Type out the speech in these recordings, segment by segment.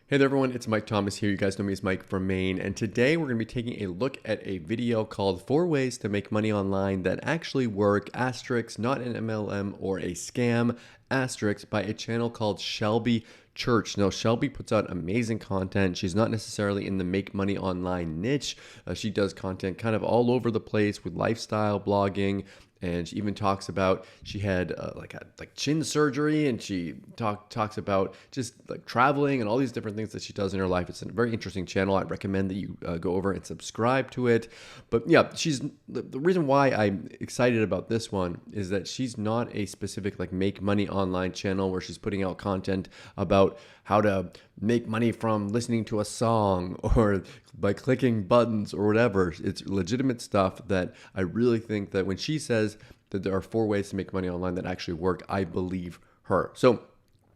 Hey there everyone, it's Mike Thomas here. You guys know me as Mike from Maine, and today we're going to be taking a look at a video called 4 Ways to Make Money Online That Actually Work, asterisk, not an MLM or a scam, asterisk, by a channel called Shelby Church. Now, Shelby puts out amazing content. She's not necessarily in the make money online niche. She does content kind of all over the place with lifestyle blogging. And she even talks about she had like chin surgery, and she talks about just like traveling and all these different things that she does in her life. It's a very interesting channel. I recommend that you go over and subscribe to it. But yeah, she's the reason why I'm excited about this one is that she's not a specific like make money online channel where she's putting out content about how to make money from listening to a song or by clicking buttons or whatever. It's legitimate stuff that I really think that when she says that there are 4 ways to make money online that actually work, I believe her. So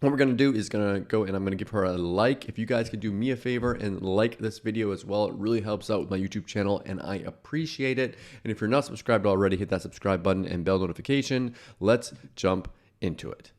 what we're going to do is going to go and I'm going to give her a like. If you guys could do me a favor and like this video as well, it really helps out with my YouTube channel and I appreciate it. And if you're not subscribed already, hit that subscribe button and bell notification. Let's jump into it.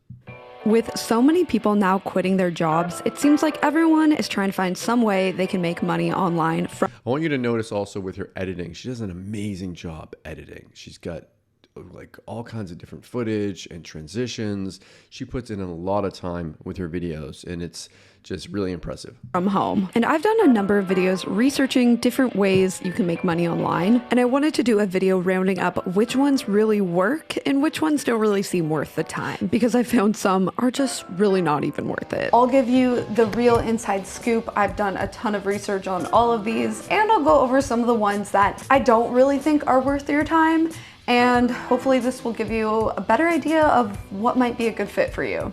With so many people now quitting their jobs, it seems like everyone is trying to find some way they can make money online. I want you to notice also with her editing, she does an amazing job editing. She's got like all kinds of different footage and transitions. She puts in a lot of time with her videos and it's just really impressive. From home. And I've done a number of videos researching different ways you can make money online. And I wanted to do a video rounding up which ones really work and which ones don't really seem worth the time, because I found some are just really not even worth it. I'll give you the real inside scoop. I've done a ton of research on all of these, and I'll go over some of the ones that I don't really think are worth your time. And hopefully this will give you a better idea of what might be a good fit for you.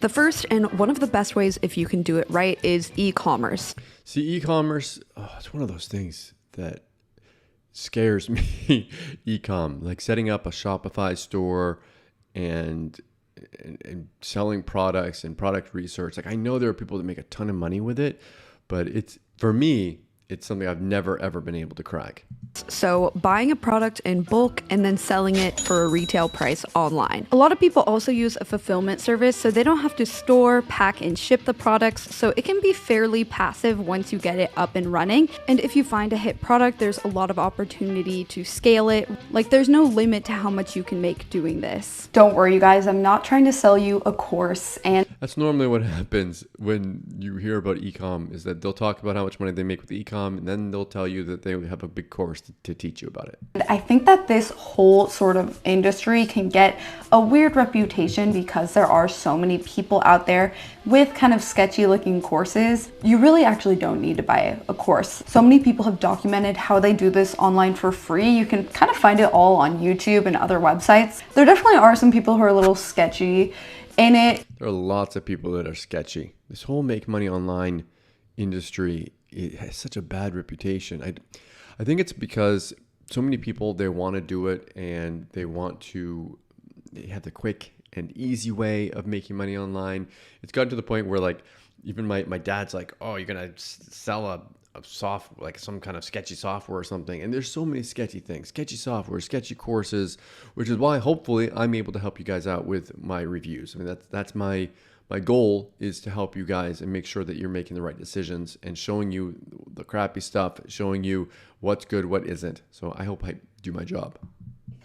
The first and one of the best ways, if you can do it right, is e-commerce. See, e-commerce, it's one of those things that scares me. E-com, like setting up a Shopify store and selling products and product research. Like I know there are people that make a ton of money with it, but for me, it's something I've never ever been able to crack. So buying a product in bulk and then selling it for a retail price online. A lot of people also use a fulfillment service, so they don't have to store, pack, and ship the products. So it can be fairly passive once you get it up and running. And if you find a hit product, there's a lot of opportunity to scale it. Like there's no limit to how much you can make doing this. Don't worry, you guys, I'm not trying to sell you a course. And that's normally what happens when you hear about e-com, is that they'll talk about how much money they make with e-com, and then they'll tell you that they have a big course to teach you about it. I think that this whole sort of industry can get a weird reputation because there are so many people out there with kind of sketchy looking courses. You really actually don't need to buy a course. So many people have documented how they do this online for free. You can kind of find it all on YouTube and other websites. There definitely are some people who are a little sketchy in it. There are lots of people that are sketchy. This whole make money online industry, it has such a bad reputation. I think it's because so many people, they want to do it and they have the quick and easy way of making money online. It's gotten to the point where like even my dad's like, oh, you're gonna sell a software, like some kind of sketchy software or something. And there's so many sketchy things, sketchy software, sketchy courses, which is why hopefully I'm able to help you guys out with my reviews. I mean, that's my goal, is to help you guys and make sure that you're making the right decisions and showing you the crappy stuff, showing you what's good, what isn't. So I hope I do my job.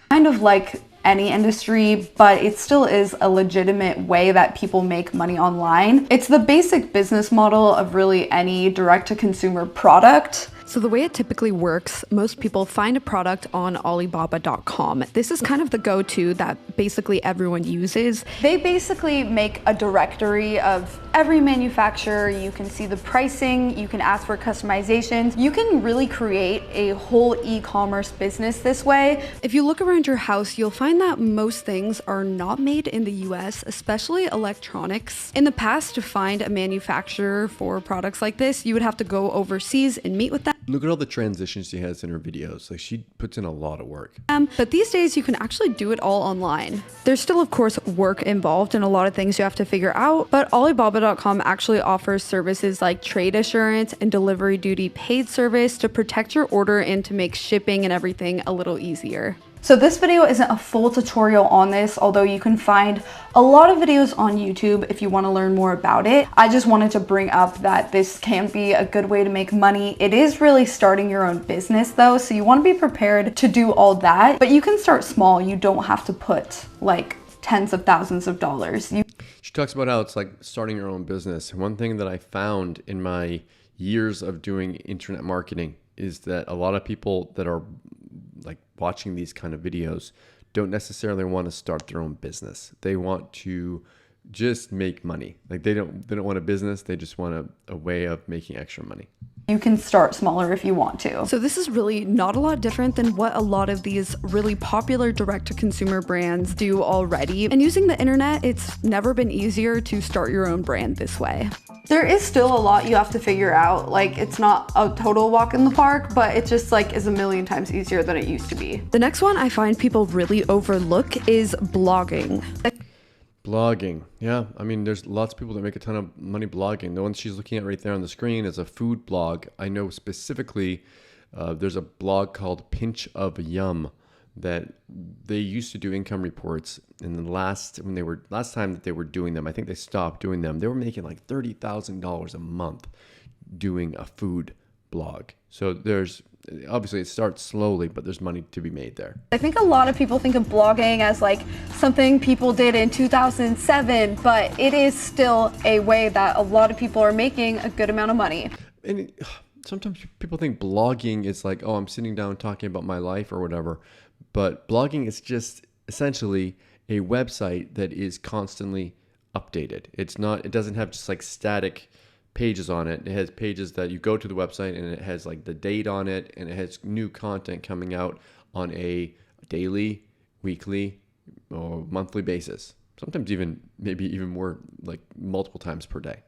Kind of like any industry, but it still is a legitimate way that people make money online. It's the basic business model of really any direct-to-consumer product. So the way it typically works, most people find a product on Alibaba.com. This is kind of the go-to that basically everyone uses. They basically make a directory of every manufacturer. You can see the pricing, you can ask for customizations. You can really create a whole e-commerce business this way. If you look around your house, you'll find that most things are not made in the US, especially electronics. In the past, to find a manufacturer for products like this, you would have to go overseas and meet with them. Look at all the transitions she has in her videos. Like she puts in a lot of work. But these days you can actually do it all online. There's still, of course, work involved and a lot of things you have to figure out, but Alibaba.com actually offers services like trade assurance and delivery duty paid service to protect your order and to make shipping and everything a little easier. So this video isn't a full tutorial on this, although you can find a lot of videos on YouTube if you want to learn more about it. I just wanted to bring up that this can be a good way to make money. It is really starting your own business though, so you want to be prepared to do all that, but you can start small. You don't have to put like tens of thousands of dollars. She talks about how it's like starting your own business. One thing that I found in my years of doing internet marketing is that a lot of people that are like watching these kind of videos don't necessarily want to start their own business. They want to just make money. Like they don't want a business. They just want a way of making extra money. You can start smaller if you want to. So this is really not a lot different than what a lot of these really popular direct-to-consumer brands do already. And using the internet, it's never been easier to start your own brand this way. There is still a lot you have to figure out. Like, it's not a total walk in the park, but it just like is a million times easier than it used to be. The next one I find people really overlook is blogging. Blogging. Yeah. I mean, there's lots of people that make a ton of money blogging. The one she's looking at right there on the screen is a food blog. I know specifically there's a blog called Pinch of Yum that they used to do income reports. And the last time that they were doing them, I think they stopped doing them. They were making like $30,000 a month doing a food blog. So there's obviously it starts slowly, but there's money to be made there. I think a lot of people think of blogging as like something people did in 2007, but it is still a way that a lot of people are making a good amount of money. And sometimes people think blogging is like, oh, I'm sitting down talking about my life or whatever. But blogging is just essentially a website that is constantly updated. It doesn't have just like static pages on it. It has pages that you go to the website and it has like the date on it, and it has new content coming out on a daily, weekly, or monthly basis. Sometimes maybe even more, like multiple times per day.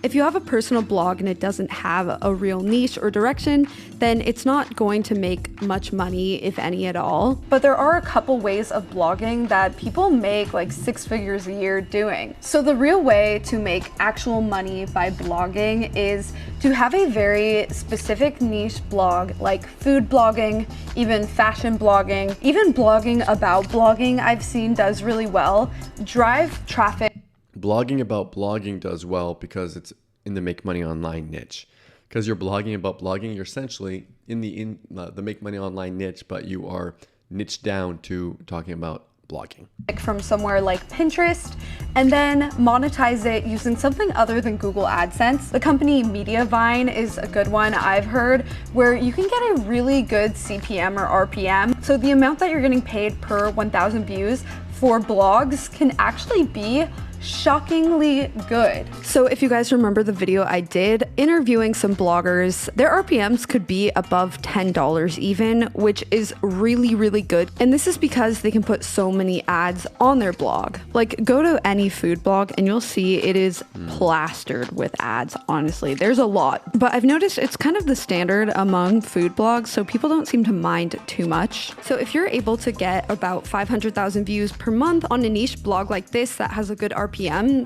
If you have a personal blog and it doesn't have a real niche or direction, then it's not going to make much money, if any at all. But there are a couple ways of blogging that people make like 6 figures a year doing. So the real way to make actual money by blogging is to have a very specific niche blog, like food blogging, even fashion blogging, even blogging about blogging I've seen does really well. Drive traffic. Blogging about blogging does well because it's in the make money online niche. Because you're blogging about blogging, you're essentially in the make money online niche, but you are niched down to talking about blogging. From somewhere like Pinterest, and then monetize it using something other than Google AdSense. The company Mediavine is a good one I've heard, where you can get a really good CPM or RPM. So the amount that you're getting paid per 1,000 views for blogs can actually be shockingly good. So if you guys remember the video I did interviewing some bloggers, their RPMs could be above $10 even, which is really, really good. And this is because they can put so many ads on their blog. Like go to any food blog and you'll see it is plastered with ads, honestly. There's a lot. But I've noticed it's kind of the standard among food blogs, so people don't seem to mind too much. So if you're able to get about 500,000 views per month on a niche blog like this that has a good RPM,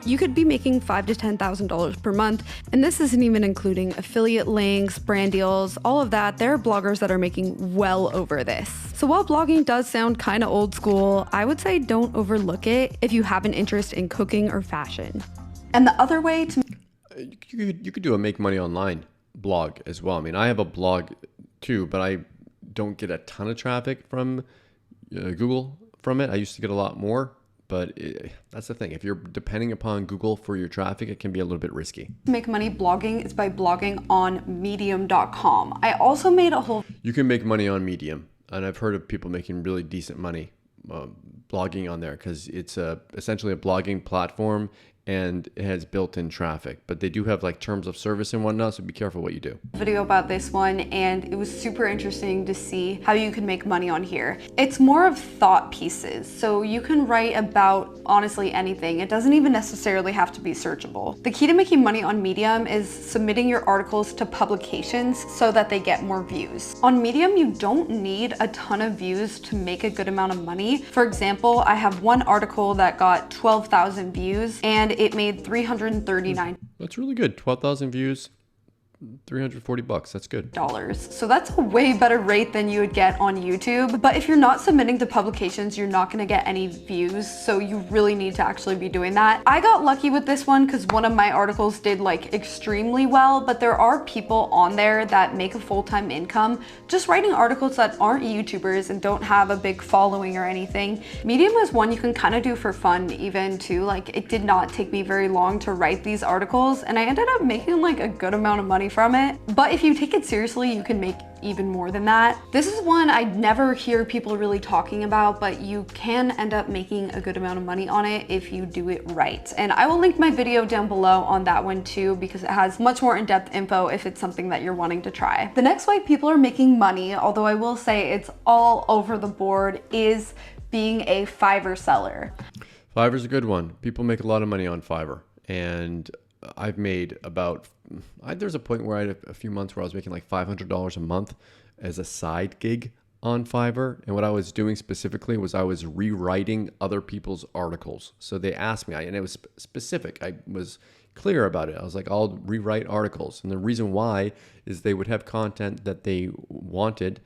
you could be making $5,000 to $10,000 per month. And this isn't even including affiliate links, brand deals, all of that. There are bloggers that are making well over this. So while blogging does sound kind of old school, I would say don't overlook it if you have an interest in cooking or fashion. And the other way to... You could do a make money online blog as well. I mean, I have a blog too, but I don't get a ton of traffic from Google from it. I used to get a lot more. But that's the thing. If you're depending upon Google for your traffic, it can be a little bit risky. To make money blogging is by blogging on medium.com. I also made a whole... You can make money on Medium. And I've heard of people making really decent money blogging on there because it's essentially a blogging platform and it has built-in traffic, but they do have like terms of service and whatnot, so be careful what you do. Video about this one, and it was super interesting to see how you can make money on here. It's more of thought pieces, so you can write about honestly anything. It doesn't even necessarily have to be searchable. The key to making money on Medium is submitting your articles to publications so that they get more views. On Medium, you don't need a ton of views to make a good amount of money. For example, I have one article that got 12,000 views and it made $339. That's really good. 12,000 views. $340. That's good. So that's a way better rate than you would get on YouTube. But if you're not submitting to publications, you're not gonna get any views. So you really need to actually be doing that. I got lucky with this one because one of my articles did like extremely well, but there are people on there that make a full-time income just writing articles that aren't YouTubers and don't have a big following or anything. Medium is one you can kind of do for fun even too. Like it did not take me very long to write these articles and I ended up making like a good amount of money from it. But if you take it seriously, you can make even more than that. This is one I never hear people really talking about, but you can end up making a good amount of money on it if you do it right. And I will link my video down below on that one too, because it has much more in-depth info if it's something that you're wanting to try. The next way people are making money, although I will say it's all over the board, is being a Fiverr seller. Fiverr's a good one. People make a lot of money on Fiverr, and I've made about, there's a point where I had a few months where I was making like $500 a month as a side gig on Fiverr. And what I was doing specifically was I was rewriting other people's articles. So they asked me, and it was specific. I was clear about it. I was like, I'll rewrite articles. And the reason why is they would have content that they wanted,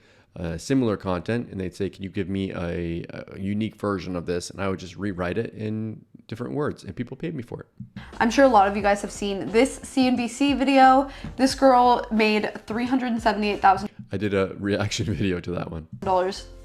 similar content, and they'd say, can you give me a unique version of this? And I would just rewrite it in different words, and people paid me for it. I'm sure a lot of you guys have seen this CNBC video. This girl made $378,000. I did a reaction video to that one.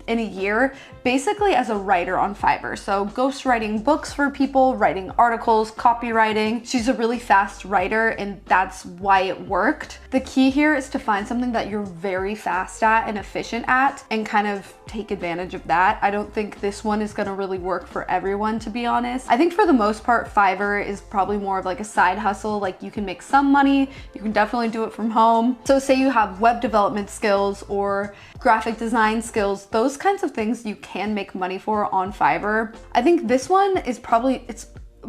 In a year, basically as a writer on Fiverr. So ghostwriting books for people, writing articles, copywriting. She's a really fast writer and that's why it worked. The key here is to find something that you're very fast at and efficient at and kind of take advantage of that. I don't think this one is gonna really work for everyone, to be honest. I think for the most part, Fiverr is probably more of like a side hustle. Like you can make some money, you can definitely do it from home. So say you have web development skills or graphic design skills, those kinds of things you can make money for on Fiverr. I think this one is probably,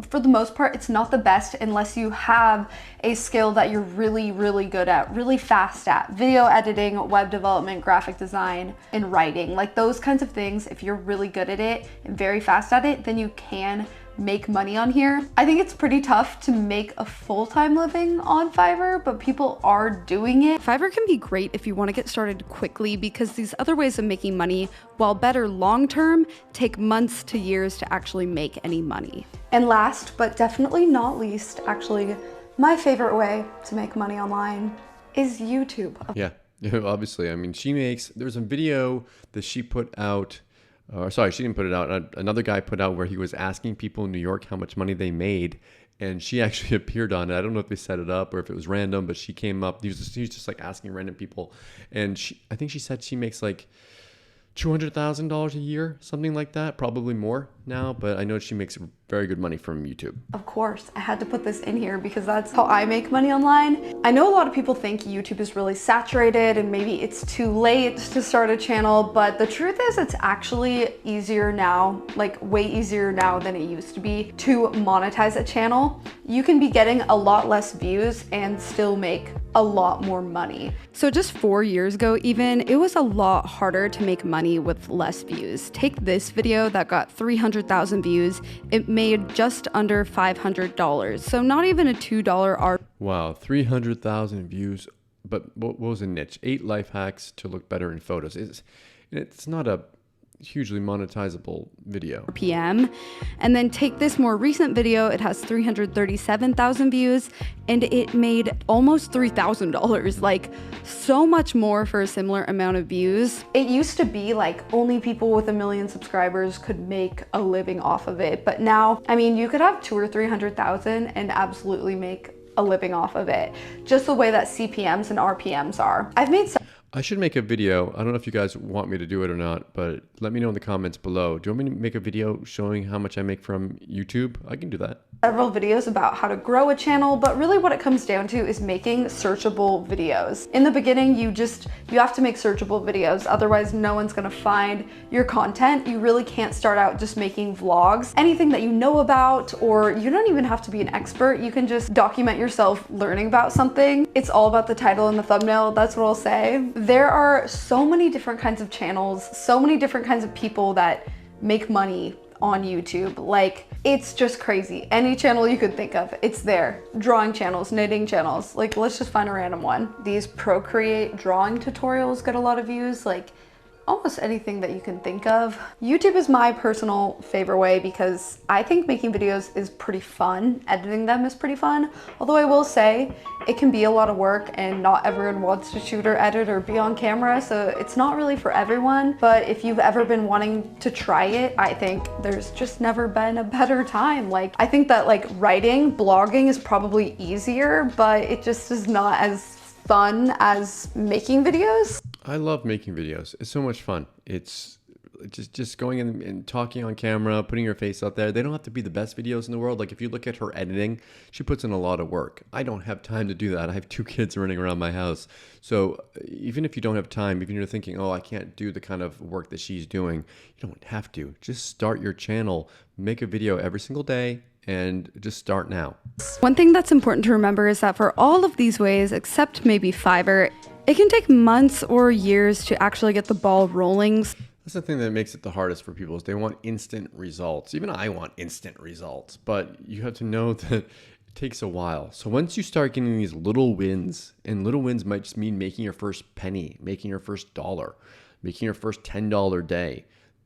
for the most part, it's not the best unless you have a skill that you're really, really good at, really fast at. Video editing, web development, graphic design, and writing. Like those kinds of things, if you're really good at it and very fast at it, then you can make money on here. I think it's pretty tough to make a full-time living on Fiverr, but people are doing it. Fiverr can be great if you want to get started quickly because these other ways of making money, while better long-term, take months to years to actually make any money. And last, but definitely not least, actually, my favorite way to make money online is YouTube. Yeah, obviously. I mean, there's a video that she put out. Sorry, she didn't put it out. Another guy put out where he was asking people in New York how much money they made, and she actually appeared on it. I don't know if they set it up or if it was random, but she came up. He was just like asking random people, and I think she said she makes like $200,000 a year, something like that, probably more now, but I know she makes very good money from YouTube. Of course, I had to put this in here because that's how I make money online. I know a lot of people think YouTube is really saturated and maybe it's too late to start a channel, but the truth is it's actually easier now, like way easier now than it used to be to monetize a channel. You can be getting a lot less views and still make a lot more money. So just 4 years ago even, it was a lot harder to make money with less views. Take this video that got 300,000 views. It made just under $500. So not even a $2 art. Wow, 300,000 views. But what was a niche? 8 life hacks to look better in photos. It's not a hugely monetizable video. PM. And then take this more recent video, it has 337,000 views and it made almost $3,000, like so much more for a similar amount of views. It used to be like only people with 1 million subscribers could make a living off of it, but now, I mean, you could have 200,000 or 300,000 and absolutely make a living off of it, just the way that CPMs and RPMs are. I should make a video. I don't know if you guys want me to do it or not, but let me know in the comments below. Do you want me to make a video showing how much I make from YouTube? I can do that. Several videos about how to grow a channel, but really what it comes down to is making searchable videos. In the beginning, you have to make searchable videos, otherwise no one's gonna find your content. You really can't start out just making vlogs. Anything that you know about, or you don't even have to be an expert, you can just document yourself learning about something. It's all about the title and the thumbnail, that's what I'll say. There are so many different kinds of channels, so many different kinds of people that make money on YouTube. Like, it's just crazy. Any channel you could think of, it's there. Drawing channels, knitting channels. Like, let's just find a random one. These Procreate drawing tutorials get a lot of views. Like, almost anything that you can think of. YouTube is my personal favorite way because I think making videos is pretty fun. Editing them is pretty fun. Although I will say it can be a lot of work and not everyone wants to shoot or edit or be on camera. So it's not really for everyone. But if you've ever been wanting to try it, I think there's just never been a better time. Like, I think that like writing, blogging is probably easier, but it just is not as fun as making videos. I love making videos. It's so much fun. It's just going in and talking on camera, putting your face out there. They don't have to be the best videos in the world. Like if you look at her editing, she puts in a lot of work. I don't have time to do that. I have 2 kids running around my house. So even if you don't have time, even if you're thinking, oh, I can't do the kind of work that she's doing, you don't have to. Just start your channel, make a video every single day, and just start now. One thing that's important to remember is that for all of these ways, except maybe Fiverr, it can take months or years to actually get the ball rolling. That's the thing that makes it the hardest for people is they want instant results. Even I want instant results, but you have to know that it takes a while. So once you start getting these little wins, and little wins might just mean making your first penny, making your first dollar, making your first $10 day,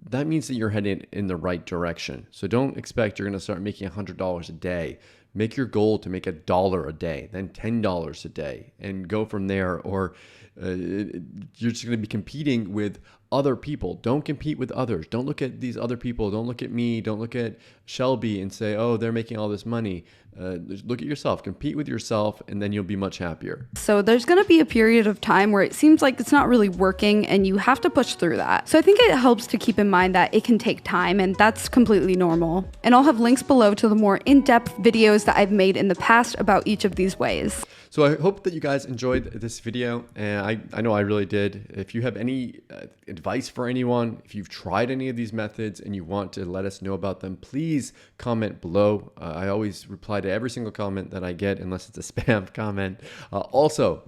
that means that you're heading in the right direction. So don't expect you're going to start making $100 a day. Make your goal to make $1 a day, then $10 a day, and go from there. Or you're just going to be competing with other people. Don't compete with others. Don't look at these other people. Don't look at me. Don't look at Shelby and say, oh, they're making all this money. Look at yourself. Compete with yourself, and then you'll be much happier. So there's going to be a period of time where it seems like it's not really working and you have to push through that. So I think it helps to keep in mind that it can take time, and that's completely normal. And I'll have links below to the more in-depth videos that I've made in the past about each of these ways. So I hope that you guys enjoyed this video, and I know I really did. If you have any advice for anyone, if you've tried any of these methods and you want to let us know about them, please comment below. I always reply to every single comment that I get, unless it's a spam comment. Also,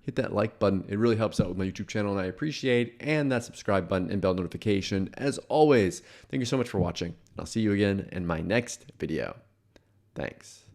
hit that like button. It really helps out with my YouTube channel, and I appreciate, and that subscribe button and bell notification. As always, thank you so much for watching. I'll see you again in my next video. Thanks.